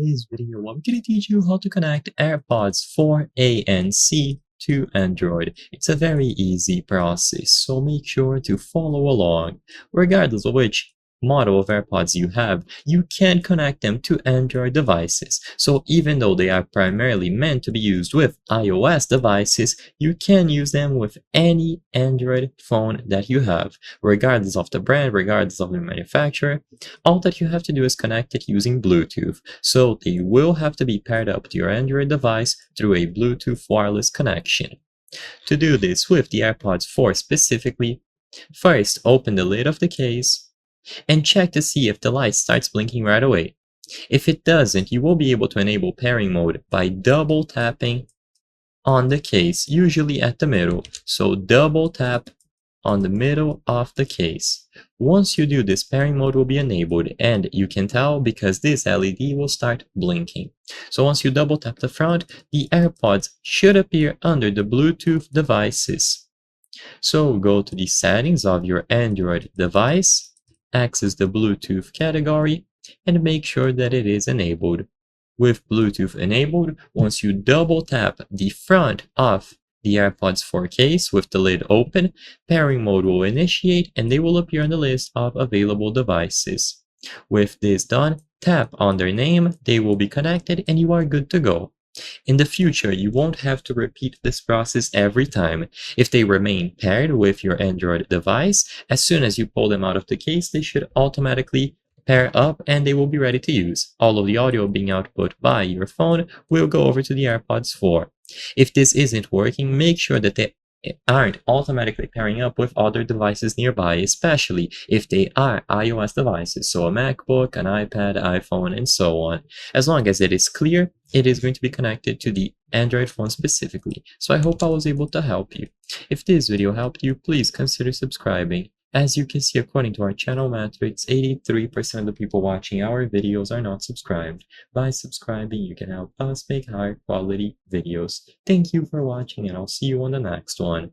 this video, I'm going to teach you how to connect AirPods for ANC to Android. It's a very easy process, so make sure to follow along. Regardless of which model of AirPods you have, you can connect them to Android devices. So even though they are primarily meant to be used with iOS devices, you can use them with any Android phone that you have, regardless of the brand, regardless of the manufacturer. All that you have to do is connect it using Bluetooth. So they will have to be paired up to your Android device through a Bluetooth wireless connection. To do this with the AirPods 4 specifically, first open the lid of the case and check to see if the light starts blinking right away. If it doesn't, you will be able to enable pairing mode by double tapping on the case, usually at the middle. So double tap on the middle of the case. Once you do this, pairing mode will be enabled, and you can tell because this LED will start blinking. So once you double tap the front, the AirPods should appear under the Bluetooth devices. So go to the settings of your Android device, access the Bluetooth category, and make sure that it is enabled. With Bluetooth enabled, once you double tap the front of the AirPods 4 case with the lid open, pairing mode will initiate and they will appear on the list of available devices. With this done, tap on their name, they will be connected, and you are good to go. In the future, you won't have to repeat this process every time. If they remain paired with your Android device, as soon as you pull them out of the case, they should automatically pair up and they will be ready to use. All of the audio being output by your phone will go over to the AirPods 4. If this isn't working, make sure that they aren't automatically pairing up with other devices nearby, especially if they are iOS devices, so a MacBook, an iPad, iPhone, and so on. As long as it is clear, it is going to be connected to the Android phone specifically. So I hope I was able to help you. If this video helped you, please consider subscribing. As you can see, according to our channel metrics, 83% of the people watching our videos are not subscribed. By subscribing, you can help us make higher quality videos. Thank you for watching, and I'll see you on the next one.